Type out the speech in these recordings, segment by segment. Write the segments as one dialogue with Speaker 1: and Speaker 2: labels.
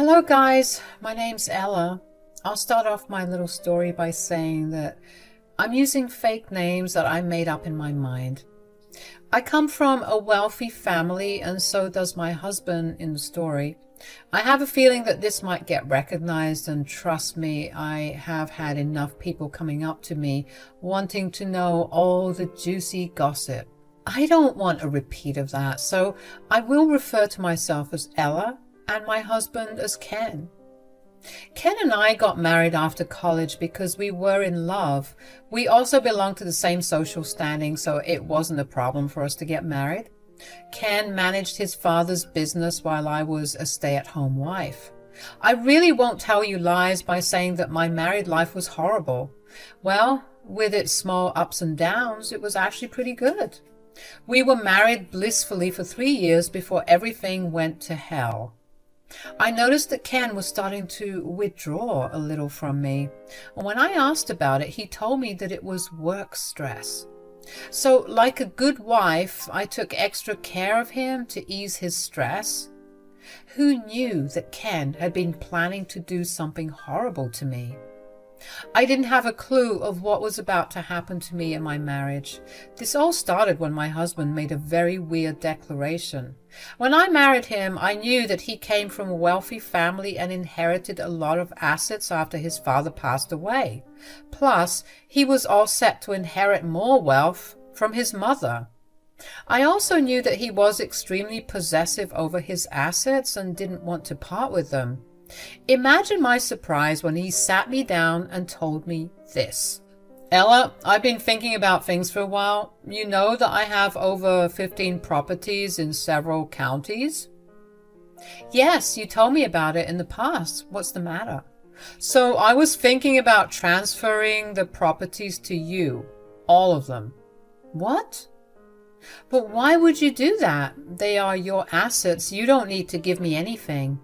Speaker 1: Hello guys, my name's Ella. I'll start off my little story by saying that I'm using fake names that I made up in my mind. I come from a wealthy family, and so does my husband in the story. I have a feeling that this might get recognized, and trust me, I have had enough people coming up to me wanting to know all the juicy gossip. I don't want a repeat of that, so I will refer to myself as Ella and my husband as Ken. Ken and I got married after college because we were in love. We also belonged to the same social standing, so it wasn't a problem for us to get married. Ken managed his father's business while I was a stay-at-home wife. I really won't tell you lies by saying that my married life was horrible. Well, with its small ups and downs, it was actually pretty good. We were married blissfully for 3 years before everything went to hell. I noticed that Ken was starting to withdraw a little from me. When I asked about it, he told me that it was work stress. So, like a good wife, I took extra care of him to ease his stress. Who knew that Ken had been planning to do something horrible to me? I didn't have a clue of what was about to happen to me in my marriage. This all started when my husband made a very weird declaration. When I married him, I knew that he came from a wealthy family and inherited a lot of assets after his father passed away. Plus, he was all set to inherit more wealth from his mother. I also knew that he was extremely possessive over his assets and didn't want to part with them. Imagine my surprise when he sat me down and told me this. Ella, I've been thinking about things for a while. You know that I have over 15 properties in several counties? Yes, you told me about it in the past. What's the matter? So I was thinking about transferring the properties to you. All of them. What? But why would you do that? They are your assets. You don't need to give me anything.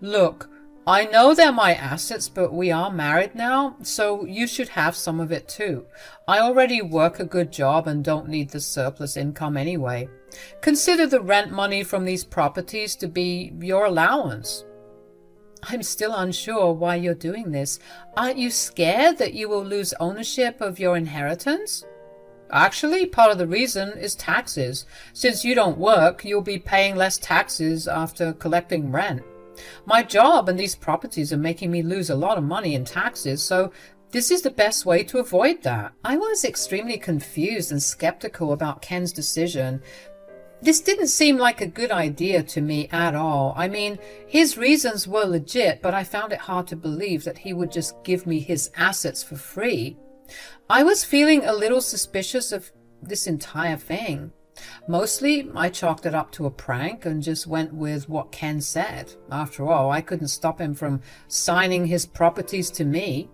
Speaker 1: Look, I know they're my assets, but we are married now, so you should have some of it too. I already work a good job and don't need the surplus income anyway. Consider the rent money from these properties to be your allowance. I'm still unsure why you're doing this. Aren't you scared that you will lose ownership of your inheritance? Actually, part of the reason is taxes. Since you don't work, you'll be paying less taxes after collecting rent. My job and these properties are making me lose a lot of money in taxes, so this is the best way to avoid that. I was extremely confused and skeptical about Ken's decision. This didn't seem like a good idea to me at all. I mean, his reasons were legit, but I found it hard to believe that he would just give me his assets for free. I was feeling a little suspicious of this entire thing. Mostly, I chalked it up to a prank and just went with what Ken said. After all, I couldn't stop him from signing his properties to me.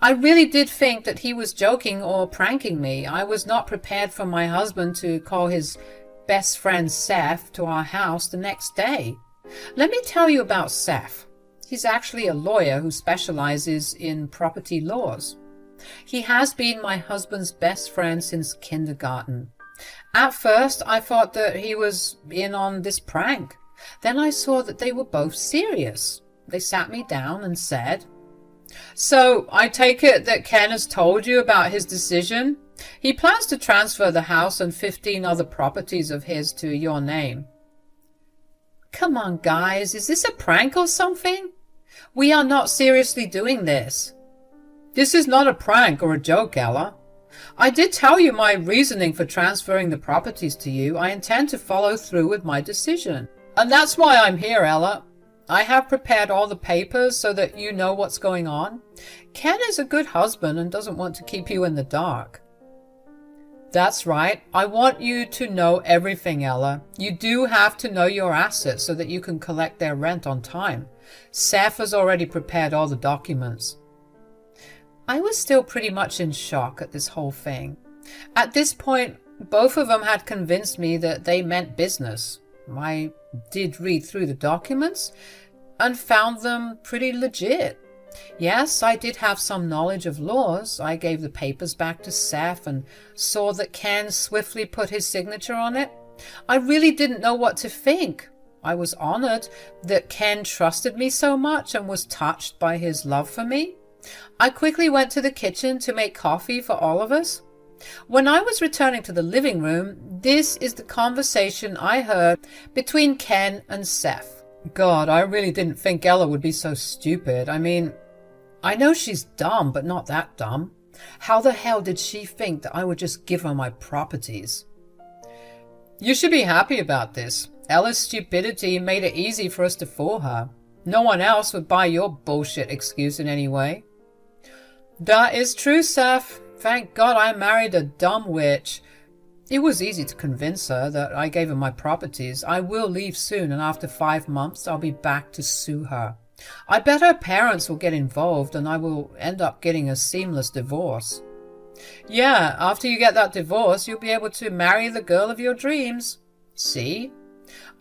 Speaker 1: I really did think that he was joking or pranking me. I was not prepared for my husband to call his best friend Seth to our house the next day. Let me tell you about Seth. He's actually a lawyer who specializes in property laws. He has been my husband's best friend since kindergarten. At first, I thought that he was in on this prank. Then I saw that they were both serious. They sat me down and said, "So, I take it that Ken has told you about his decision? He plans to transfer the house and 15 other properties of his to your name." Come on, guys, is this a prank or something? We are not seriously doing this. This is not a prank or a joke, Ella. I did tell you my reasoning for transferring the properties to you. I intend to follow through with my decision. And that's why I'm here, Ella. I have prepared all the papers so that you know what's going on. Ken is a good husband and doesn't want to keep you in the dark. That's right. I want you to know everything, Ella. You do have to know your assets so that you can collect their rent on time. Seth has already prepared all the documents. I was still pretty much in shock at this whole thing. At this point, both of them had convinced me that they meant business. I did read through the documents and found them pretty legit. Yes, I did have some knowledge of laws. I gave the papers back to Seth and saw that Ken swiftly put his signature on it. I really didn't know what to think. I was honored that Ken trusted me so much and was touched by his love for me. I quickly went to the kitchen to make coffee for all of us. When I was returning to the living room, this is the conversation I heard between Ken and Seth. God, I really didn't think Ella would be so stupid. I mean, I know she's dumb, but not that dumb. How the hell did she think that I would just give her my properties? You should be happy about this. Ella's stupidity made it easy for us to fool her. No one else would buy your bullshit excuse in any way. That is true, Seth. Thank God I married a dumb witch. It was easy to convince her that I gave her my properties. I will leave soon, and after 5 months I'll be back to sue her. I bet her parents will get involved, and I will end up getting a seamless divorce. Yeah, after you get that divorce, you'll be able to marry the girl of your dreams. See?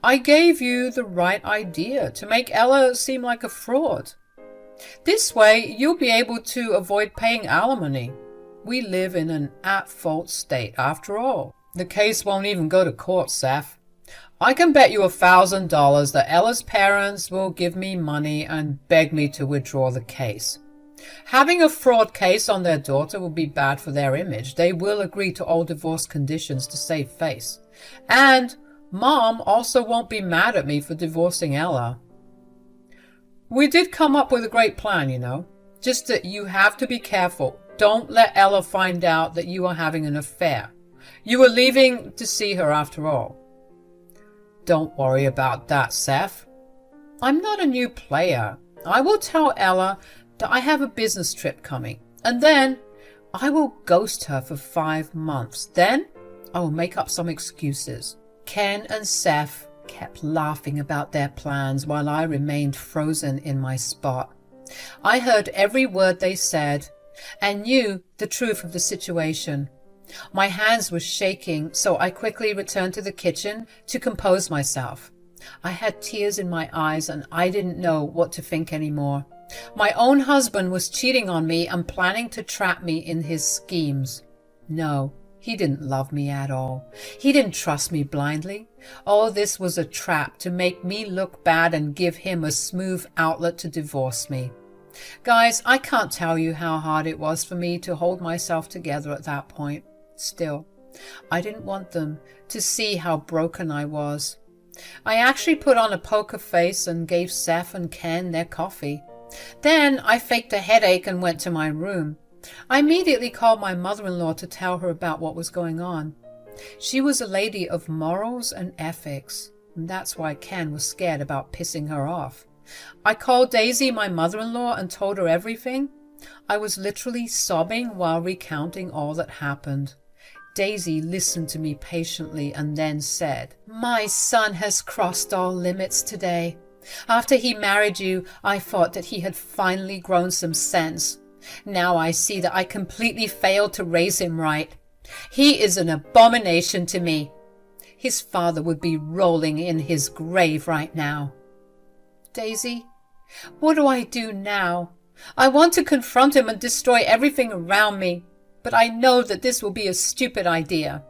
Speaker 1: I gave you the right idea to make Ella seem like a fraud. This way, you'll be able to avoid paying alimony. We live in an at-fault state, after all. The case won't even go to court, Seth. I can bet you $1,000 that Ella's parents will give me money and beg me to withdraw the case. Having a fraud case on their daughter will be bad for their image. They will agree to all divorce conditions to save face. And Mom also won't be mad at me for divorcing Ella. We did come up with a great plan, you know. Just that you have to be careful. Don't let Ella find out that you are having an affair. You are leaving to see her after all. Don't worry about that, Seth. I'm not a new player. I will tell Ella that I have a business trip coming, and then I will ghost her for 5 months. Then I will make up some excuses. Ken and Seth kept laughing about their plans while I remained frozen in my spot. I heard every word they said and knew the truth of the situation. My hands were shaking, so I quickly returned to the kitchen to compose myself. I had tears in my eyes and I didn't know what to think anymore. My own husband was cheating on me and planning to trap me in his schemes. No, he didn't love me at all. He didn't trust me blindly. All this was a trap to make me look bad and give him a smooth outlet to divorce me. Guys, I can't tell you how hard it was for me to hold myself together at that point. Still, I didn't want them to see how broken I was. I actually put on a poker face and gave Seth and Ken their coffee. Then I faked a headache and went to my room. I immediately called my mother-in-law to tell her about what was going on. She was a lady of morals and ethics, and that's why Ken was scared about pissing her off. I called Daisy, my mother-in-law, and told her everything. I was literally sobbing while recounting all that happened. Daisy listened to me patiently and then said, "My son has crossed all limits today. After he married you, I thought that he had finally grown some sense. Now I see that I completely failed to raise him right. He is an abomination to me. His father would be rolling in his grave right now." Daisy, what do I do now? I want to confront him and destroy everything around me, but I know that this will be a stupid idea.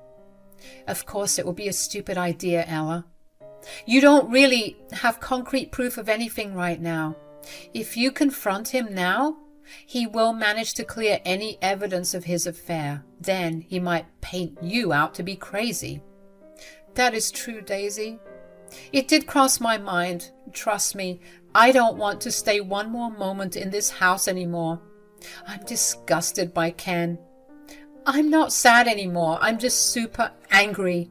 Speaker 1: Of course it will be a stupid idea, Ella. You don't really have concrete proof of anything right now. If you confront him now, he will manage to clear any evidence of his affair. Then he might paint you out to be crazy. That is true, Daisy. It did cross my mind. Trust me, I don't want to stay one more moment in this house anymore. I'm disgusted by Ken. I'm not sad anymore. I'm just super angry.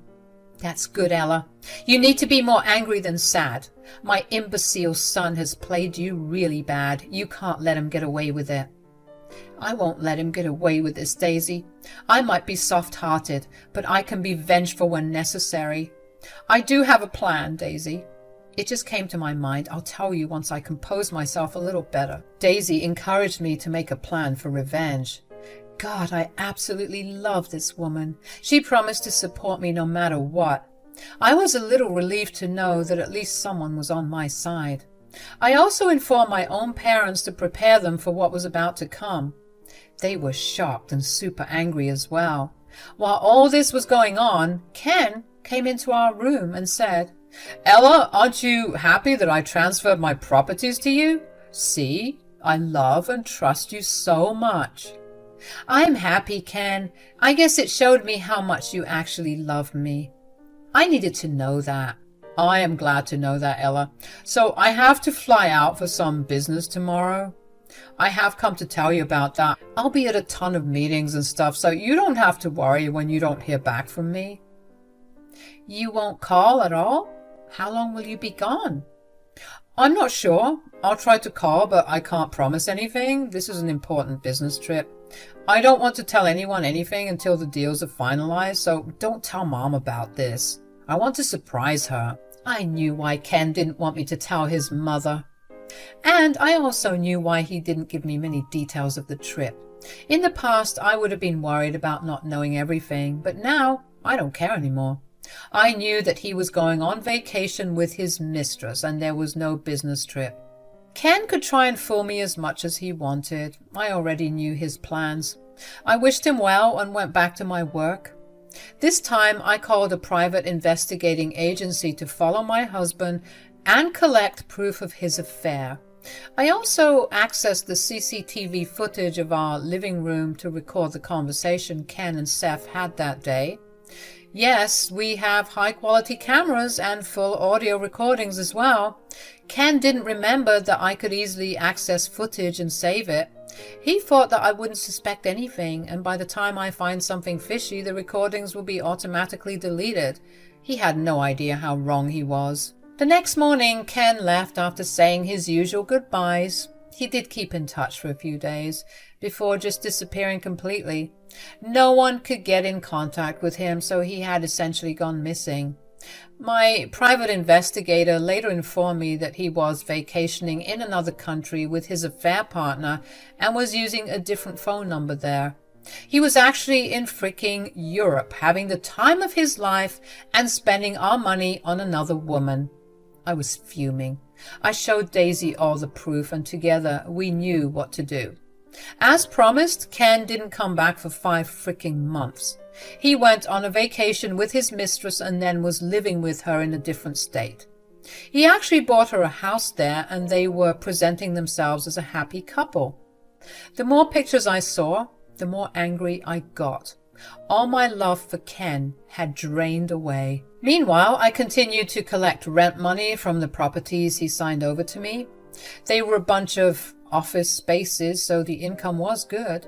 Speaker 1: That's good, Ella. You need to be more angry than sad. My imbecile son has played you really bad. You can't let him get away with it. I won't let him get away with this, Daisy. I might be soft-hearted, but I can be vengeful when necessary. I do have a plan, Daisy. It just came to my mind. I'll tell you once I compose myself a little better. Daisy encouraged me to make a plan for revenge. God, I absolutely love this woman. She promised to support me no matter what. I was a little relieved to know that at least someone was on my side. I also informed my own parents to prepare them for what was about to come. They were shocked and super angry as well. While all this was going on, Ken came into our room and said, Ella, aren't you happy that I transferred my properties to you? See, I love and trust you so much. I'm happy, Ken. I guess it showed me how much you actually love me. I needed to know that. I am glad to know that, Ella. So I have to fly out for some business tomorrow. I have come to tell you about that. I'll be at a ton of meetings and stuff, so you don't have to worry when you don't hear back from me. You won't call at all? How long will you be gone? I'm not sure. I'll try to call, but I can't promise anything. This is an important business trip. I don't want to tell anyone anything until the deals are finalized, so don't tell Mom about this. I want to surprise her. I knew why Ken didn't want me to tell his mother. And I also knew why he didn't give me many details of the trip. In the past, I would have been worried about not knowing everything, but now I don't care anymore. I knew that he was going on vacation with his mistress, and there was no business trip. Ken could try and fool me as much as he wanted. I already knew his plans. I wished him well and went back to my work. This time I called a private investigating agency to follow my husband and collect proof of his affair. I also accessed the CCTV footage of our living room to record the conversation Ken and Seth had that day. Yes, we have high-quality cameras and full audio recordings as well. Ken didn't remember that I could easily access footage and save it. He thought that I wouldn't suspect anything, and by the time I find something fishy, the recordings will be automatically deleted. He had no idea how wrong he was. The next morning, Ken left after saying his usual goodbyes. He did keep in touch for a few days, before just disappearing completely. No one could get in contact with him, so he had essentially gone missing. My private investigator later informed me that he was vacationing in another country with his affair partner and was using a different phone number there. He was actually in freaking Europe, having the time of his life and spending our money on another woman. I was fuming. I showed Daisy all the proof, and together we knew what to do. As promised, Ken didn't come back for 5 freaking months. He went on a vacation with his mistress and then was living with her in a different state. He actually bought her a house there, and they were presenting themselves as a happy couple. The more pictures I saw, the more angry I got. All my love for Ken had drained away. Meanwhile, I continued to collect rent money from the properties he signed over to me. They were a bunch of office spaces, so the income was good.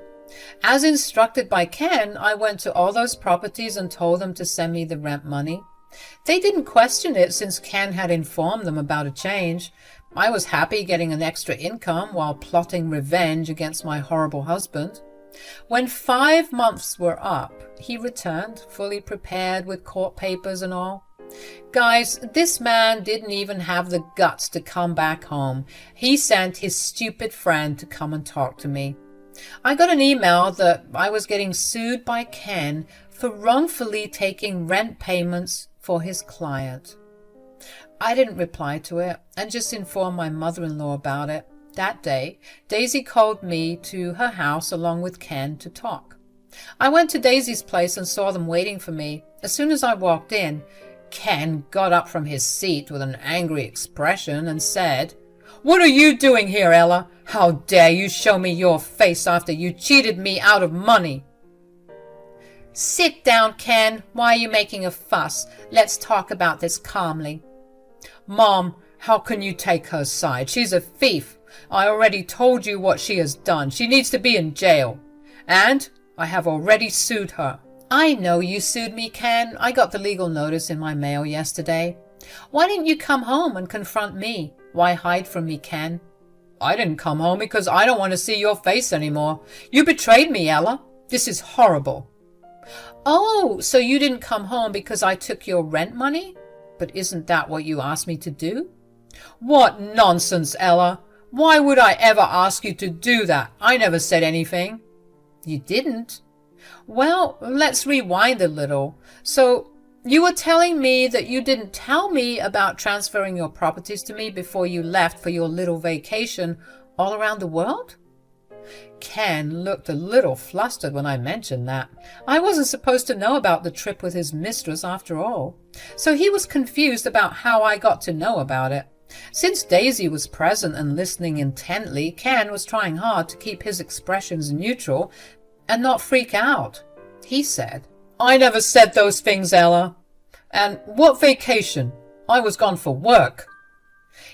Speaker 1: As instructed by Ken, I went to all those properties and told them to send me the rent money. They didn't question it since Ken had informed them about a change. I was happy getting an extra income while plotting revenge against my horrible husband. When 5 months were up, he returned, fully prepared with court papers and all. Guys, this man didn't even have the guts to come back home. He sent his stupid friend to come and talk to me. I got an email that I was getting sued by Ken for wrongfully taking rent payments for his client. I didn't reply to it and just informed my mother-in-law about it. That day, Daisy called me to her house along with Ken to talk. I went to Daisy's place and saw them waiting for me. As soon as I walked in, Ken got up from his seat with an angry expression and said, "What are you doing here, Ella? How dare you show me your face after you cheated me out of money?" "Sit down, Ken. Why are you making a fuss? Let's talk about this calmly." "Mom, how can you take her side? She's a thief. I already told you what she has done. She needs to be in jail. And I have already sued her." "I know you sued me, Ken. I got the legal notice in my mail yesterday. Why didn't you come home and confront me? Why hide from me, Ken?" "I didn't come home because I don't want to see your face anymore. You betrayed me, Ella. This is horrible." "Oh, so you didn't come home because I took your rent money? But isn't that what you asked me to do?" "What nonsense, Ella. Why would I ever ask you to do that? I never said anything." "You didn't? Well, let's rewind a little. So you were telling me that you didn't tell me about transferring your properties to me before you left for your little vacation all around the world?" Ken looked a little flustered when I mentioned that. I wasn't supposed to know about the trip with his mistress after all. So he was confused about how I got to know about it. Since Daisy was present and listening intently, Ken was trying hard to keep his expressions neutral and not freak out. He said, "I never said those things, Ella. And what vacation? I was gone for work."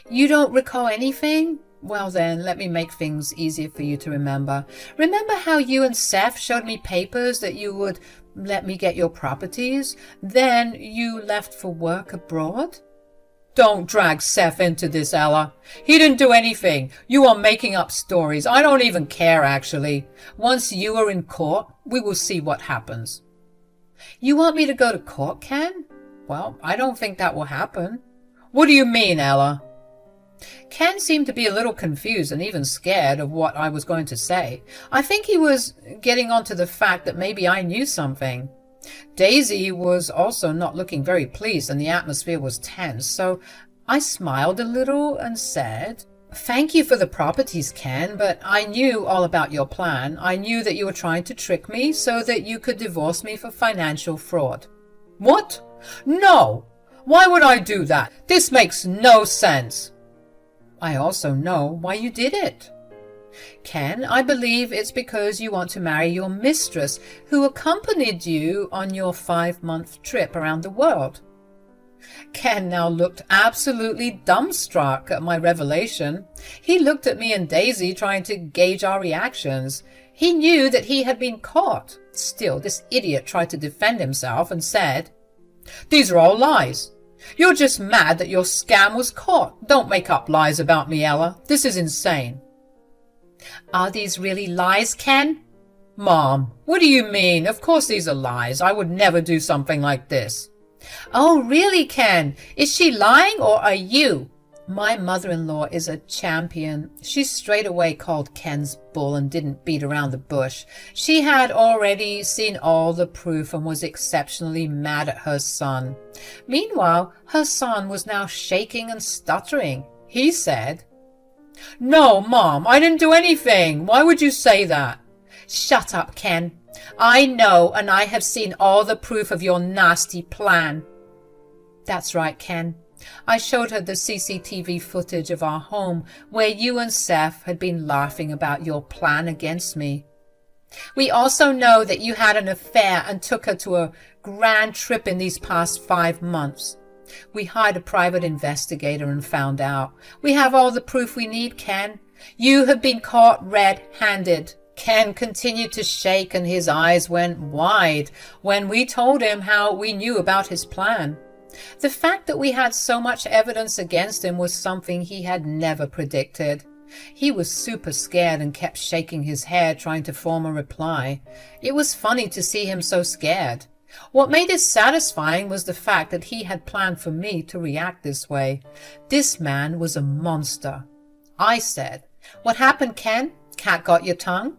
Speaker 1: "You don't recall anything? Well then, let me make things easier for you to remember. Remember how you and Seth showed me papers that you would let me get your properties? Then you left for work abroad?" "Don't drag Seth into this, Ella. He didn't do anything. You are making up stories. I don't even care, actually. Once you are in court, we will see what happens." "You want me to go to court, Ken?" "Well, I don't think that will happen." "What do you mean, Ella?" Ken seemed to be a little confused and even scared of what I was going to say. I think he was getting onto the fact that maybe I knew something. Daisy was also not looking very pleased and the atmosphere was tense, so I smiled a little and said, "Thank you for the properties, Ken, but I knew all about your plan. I knew that you were trying to trick me so that you could divorce me for financial fraud." "What? No! Why would I do that? This makes no sense." "I also know why you did it. Ken, I believe it's because you want to marry your mistress, who accompanied you on your 5-month trip around the world." Ken now looked absolutely dumbstruck at my revelation. He looked at me and Daisy, trying to gauge our reactions. He knew that he had been caught. Still, this idiot tried to defend himself and said, "These are all lies. You're just mad that your scam was caught. Don't make up lies about me, Ella. This is insane." "Are these really lies, Ken?" "Mom, what do you mean? Of course these are lies. I would never do something like this." "Oh, really, Ken? Is she lying or are you?" My mother-in-law is a champion. She straight away called Ken's bull and didn't beat around the bush. She had already seen all the proof and was exceptionally mad at her son. Meanwhile, her son was now shaking and stuttering. He said, "No, Mom, I didn't do anything. Why would you say that?" "Shut up, Ken. I know, and I have seen all the proof of your nasty plan." "That's right, Ken. I showed her the CCTV footage of our home where you and Seth had been laughing about your plan against me. We also know that you had an affair and took her to a grand trip in these past 5 months. We hired a private investigator and found out. We have all the proof we need, Ken. You have been caught red-handed." Ken continued to shake and his eyes went wide when we told him how we knew about his plan. The fact that we had so much evidence against him was something he had never predicted. He was super scared and kept shaking his head, trying to form a reply. It was funny to see him so scared. What made it satisfying was the fact that he had planned for me to react this way. This man was a monster. I said, "What happened, Ken? Cat got your tongue?"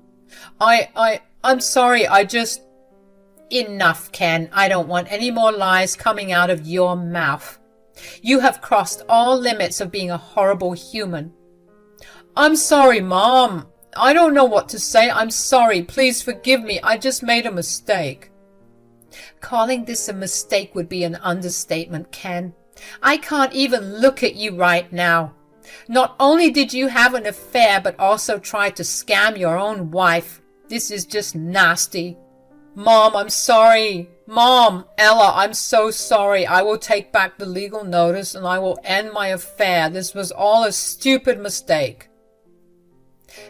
Speaker 1: I'm sorry, I just..." "Enough, Ken. I don't want any more lies coming out of your mouth. You have crossed all limits of being a horrible human." "I'm sorry, Mom. I don't know what to say. I'm sorry. Please forgive me. I just made a mistake." Calling this a mistake would be an understatement, Ken. I can't even look at you right now. Not only did you have an affair, but also tried to scam your own wife. This is just nasty. Mom, I'm sorry. Mom, Ella, I'm so sorry. I will take back the legal notice and I will end my affair. This was all a stupid mistake.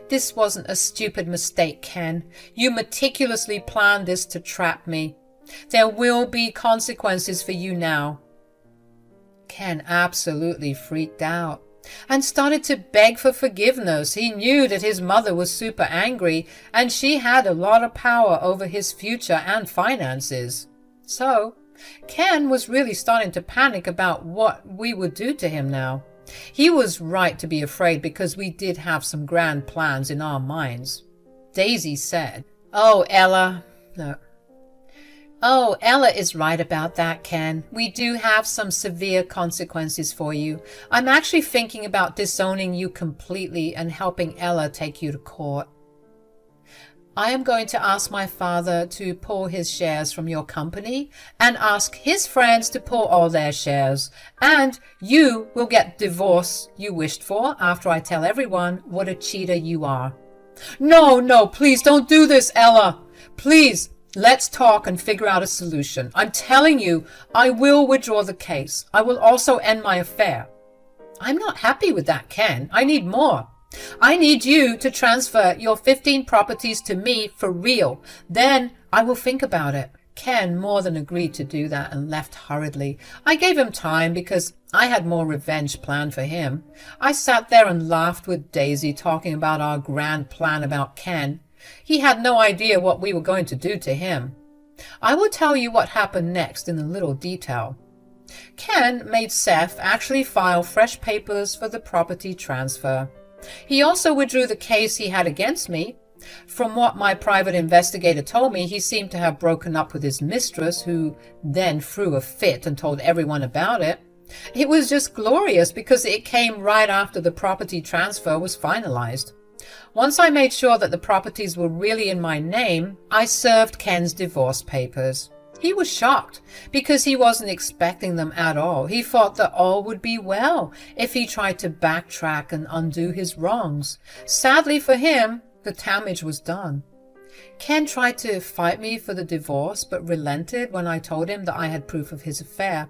Speaker 1: This wasn't a stupid mistake, Ken. You meticulously planned this to trap me. There will be consequences for you now. Ken absolutely freaked out and started to beg for forgiveness. He knew that his mother was super angry and she had a lot of power over his future and finances. So, Ken was really starting to panic about what we would do to him now. He was right to be afraid because we did have some grand plans in our minds. Daisy said, "Oh, Ella is right about that, Ken. We do have some severe consequences for you. I'm actually thinking about disowning you completely and helping Ella take you to court." I am going to ask my father to pull his shares from your company and ask his friends to pull all their shares. And you will get the divorce you wished for after I tell everyone what a cheater you are. No, no, please don't do this, Ella. Please, let's talk and figure out a solution. I'm telling you, I will withdraw the case. I will also end my affair. I'm not happy with that, Ken. I need more. I need you to transfer your 15 properties to me for real. Then I will think about it. Ken more than agreed to do that and left hurriedly. I gave him time because I had more revenge planned for him. I sat there and laughed with Daisy, talking about our grand plan about Ken. He had no idea what we were going to do to him. I will tell you what happened next in a little detail. Ken made Seth actually file fresh papers for the property transfer. He also withdrew the case he had against me. From what my private investigator told me, he seemed to have broken up with his mistress, who then threw a fit and told everyone about it. It was just glorious because it came right after the property transfer was finalized. Once I made sure that the properties were really in my name, I served Ken's divorce papers. He was shocked because he wasn't expecting them at all. He thought that all would be well if he tried to backtrack and undo his wrongs. Sadly for him, the damage was done. Ken tried to fight me for the divorce, but relented when I told him that I had proof of his affair.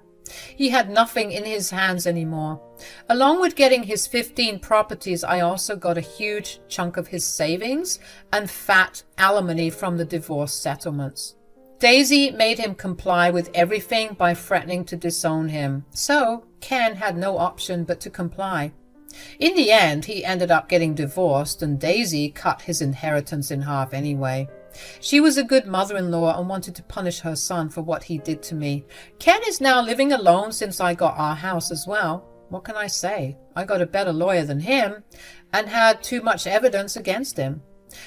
Speaker 1: He had nothing in his hands anymore. Along with getting his 15 properties, I also got a huge chunk of his savings and fat alimony from the divorce settlements. Daisy made him comply with everything by threatening to disown him, so Ken had no option but to comply. In the end, he ended up getting divorced, and Daisy cut his inheritance in half anyway. She was a good mother-in-law and wanted to punish her son for what he did to me. Ken is now living alone since I got our house as well. What can I say? I got a better lawyer than him and had too much evidence against him.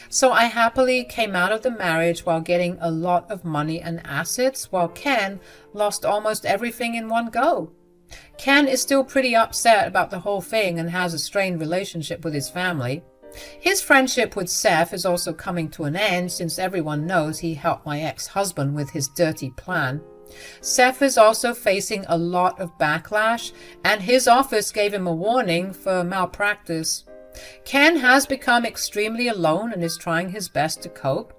Speaker 1: So I happily came out of the marriage while getting a lot of money and assets, while Ken lost almost everything in one go. Ken is still pretty upset about the whole thing and has a strained relationship with his family. His friendship with Seth is also coming to an end since everyone knows he helped my ex-husband with his dirty plan. Seth is also facing a lot of backlash, and his office gave him a warning for malpractice. Ken has become extremely alone and is trying his best to cope.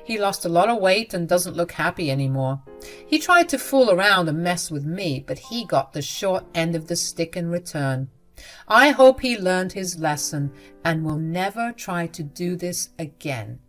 Speaker 1: He lost a lot of weight and doesn't look happy anymore. He tried to fool around and mess with me, but he got the short end of the stick in return. I hope he learned his lesson and will never try to do this again.